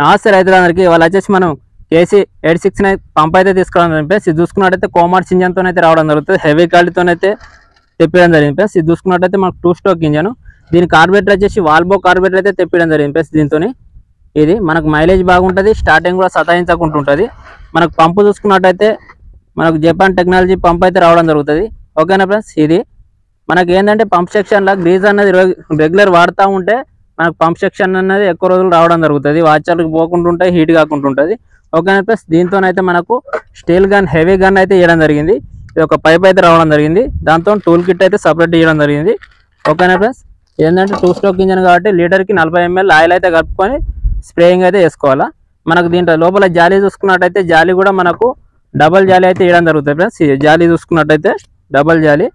నమస్తే రైతులందరికీ. వాళ్ళు వచ్చేసి మనం కేసీ 869 పంప్ అయితే తీసుకోవడం జరిగింది ఫ్రెండ్స్. ఇది చూసుకున్నట్టయితే కోమార్స్ ఇంజన్తో అయితే రావడం జరుగుతుంది. హెవీ క్వాలిటీతో అయితే తెప్పడం జరిగింది ఫ్రెండ్స్. ఇది చూసుకున్నట్టయితే మనకు 2 స్ట్రోక్ ఇంజన్. దీని కార్బొరేటర్ వచ్చేసి వాల్బో కార్బొరేటర్ అయితే తెప్పడం జరిగింది ఫ్రెండ్స్. దీంతో ఇది మనకు మైలేజ్ బాగుంటుంది, స్టార్టింగ్ కూడా సతాయించకుంటుంటుంది. మనకు పంపు చూసుకున్నట్టయితే మనకు జపాన్ టెక్నాలజీ పంప్ అయితే రావడం జరుగుతుంది. ఓకేనా ఫ్రెండ్స్. ఇది మనకి ఏంటంటే పంప్ సెక్షన్లో గ్రీజ్ అనేది రెగ్యులర్ వాడుతూ ఉంటే మనకు పంప్ సెక్షన్ అనేది ఎక్కువ రోజులు రావడం జరుగుతుంది. వాచర్లకు పోకుండా ఉంటాయి, హీట్ కాకుండా ఉంటుంది. ఓకేనా ప్లస్ దీంతోనైతే మనకు స్టీల్ గన్, హెవీ గన్ అయితే ఇవ్వడం జరిగింది. ఇది ఒక పైప్ అయితే రావడం జరిగింది. దాంతో టూల్ కిట్ అయితే సపరేట్ ఇవ్వడం జరిగింది. ఓకేనా ప్లస్ ఏంటంటే 2 స్ట్రోక్ ఇంజన్ కాబట్టి లీటర్కి 40 ml ఆయిల్ అయితే కలుపుకొని స్ప్రేయింగ్ అయితే వేసుకోవాలా. మనకు దీంట్లో లోపల జాలీ చూసుకున్నట్టయితే జాలీ కూడా మనకు డబల్ జాలీ అయితే ఇవ్వడం జరుగుతుంది ఫ్రెండ్స్. జాలీ చూసుకున్నట్టయితే డబల్ జాలీ.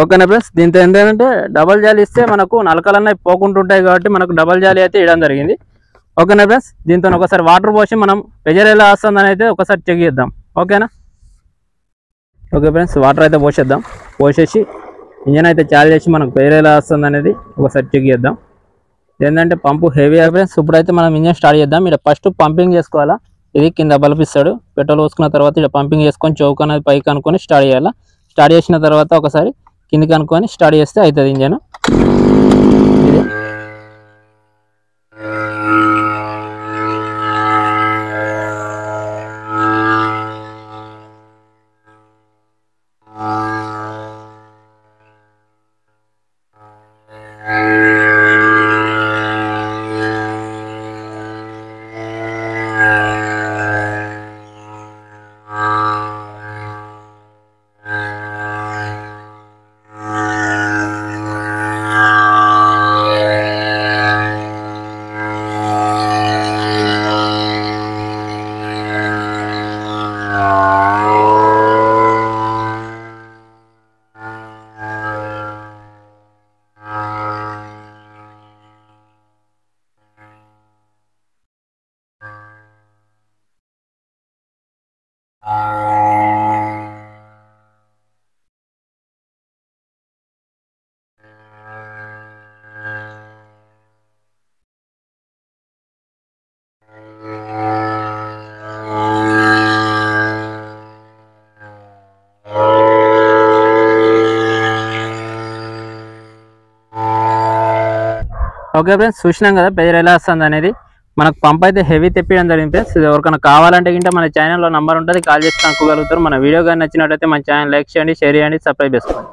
ఓకేనా ఫ్రెండ్స్. దీంతో ఏంటంటే డబల్ జాలీ ఇస్తే మనకు నలకలన్నీ పోకుంటుంటాయి కాబట్టి మనకు డబల్ జాలీ అయితే ఇవ్వడం జరిగింది. ఓకేనా ఫ్రెండ్స్. దీంతో ఒకసారి వాటర్ పోసి మనం ప్రెజర్ ఎలా వస్తుందని అయితే ఒకసారి చెక్ చేద్దాం. ఓకేనా. ఓకే ఫ్రెండ్స్, వాటర్ అయితే పోసేద్దాం. పోసేసి ఇంజన్ అయితే చాలు చేసి మనకు ప్రెజర్ ఎలా వస్తుంది అనేది ఒకసారి చెక్ చేద్దాం. ఏంటంటే పంపు హెవీ ఫ్రెండ్స్. ఇప్పుడైతే మనం ఇంజన్ స్టార్ట్ చేద్దాం. ఇక్కడ ఫస్ట్ పంపింగ్ చేసుకోవాలా. ఇది కింద బల్బ్ ఇస్తాడు. పెట్రోల్ పోసుకున్న తర్వాత ఇక్కడ పంపింగ్ చేసుకొని చౌక్ అనేది పైకి అనుకొని స్టార్ట్ చేయాలా. స్టార్ట్ చేసిన తర్వాత ఒకసారి కిందికి అనుకొని స్టార్ట్ చేస్తే అవుతుంది ఇంజన్. ఇది ఓకే ఫ్రెండ్స్, చూసినాం కదా ప్రెజర్ ఎలా వస్తుంది అనేది. మనకు పంప్ అయితే హెవీ తెప్పించడం జరిగింది ఫ్రెండ్స్. ఎవరికైనా కావాలంటే గింటే మన ఛానల్లో నంబర్ ఉంటుంది, కాల్ చేసి కనుక్కోగలుగుతారు. మన వీడియో కానీ నచ్చినట్టయితే మన ఛానల్ లైక్ చేయండి, షేర్ చేయండి, సబ్స్క్రైబ్ చేసుకోండి.